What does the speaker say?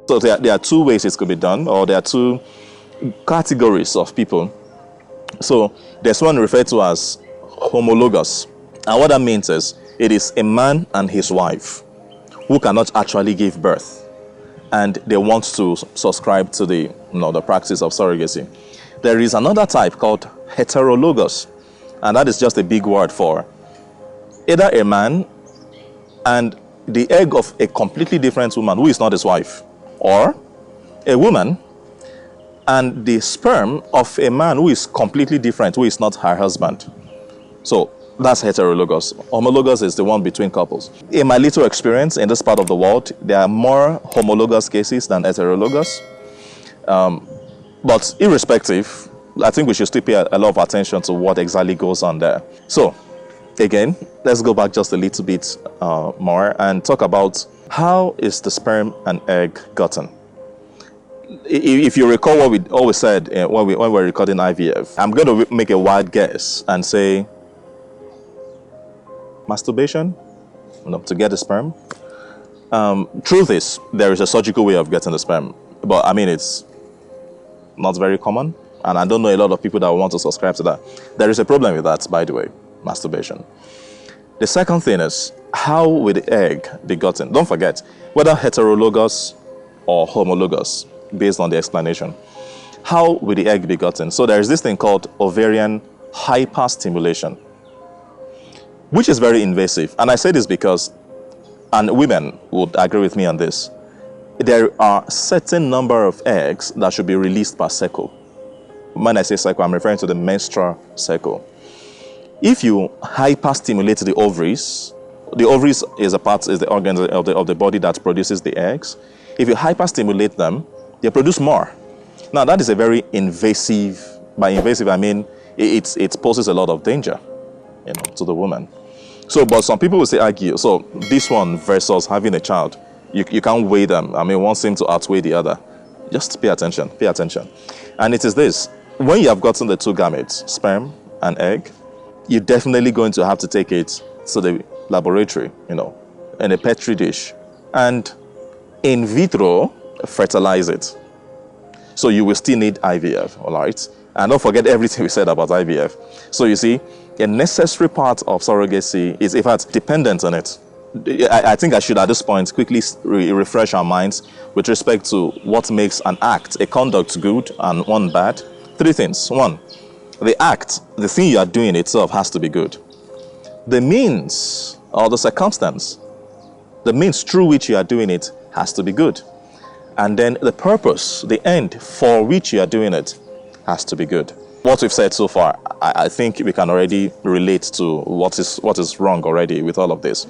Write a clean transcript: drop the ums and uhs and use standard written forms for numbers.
So there are two ways it could be done, or there are two categories of people. So there's one referred to as homologous. And what that means is it is a man and his wife who cannot actually give birth, and they want to subscribe to the practice of surrogacy. There is another type called heterologous, and that is just a big word for either a man and the egg of a completely different woman who is not his wife, or a woman and the sperm of a man who is completely different, who is not her husband. So that's heterologous. Homologous is the one between couples. In my little experience in this part of the world, there are more homologous cases than heterologous. But irrespective, I think we should still pay a lot of attention to what exactly goes on there. So again, let's go back just a little bit more and talk about how is the sperm and egg gotten. If you recall what we always said when we're recording IVF, I'm going to make a wild guess and say masturbation, to get the sperm. Truth is, there is a surgical way of getting the sperm, but I mean, it's not very common, and I don't know a lot of people that want to subscribe to that. There is a problem with that, by the way, masturbation. The second thing is, how will the egg be gotten? Don't forget, whether heterologous or homologous, based on the explanation, how will the egg be gotten? So there is this thing called ovarian hyperstimulation, which is very invasive. And I say this because, and women would agree with me on this, there are a certain number of eggs that should be released per cycle. When I say cycle, I'm referring to the menstrual cycle. If you hyperstimulate the ovaries is the organ of the body that produces the eggs. If you hyperstimulate them, they produce more. Now that is a very invasive, by invasive I mean it poses a lot of danger, to the woman. So, but some people will say, argue, so this one versus having a child, you can't weigh them. I mean, one seems to outweigh the other. Just pay attention. And it is this: when you have gotten the two gametes, sperm and egg, you're definitely going to have to take it to the laboratory, in a petri dish, and in vitro fertilize it. So you will still need IVF, all right? And don't forget everything we said about IVF. So you see, a necessary part of surrogacy is, in fact, dependent on it. I think I should, at this point, quickly refresh our minds with respect to what makes an act, a conduct, good and one bad. Three things. One, the act, the thing you are doing itself has to be good. The means or the circumstance, the means through which you are doing it has to be good. And then the purpose, the end for which you are doing it has to be good. What we've said so far, I think we can already relate to what is wrong already with all of this.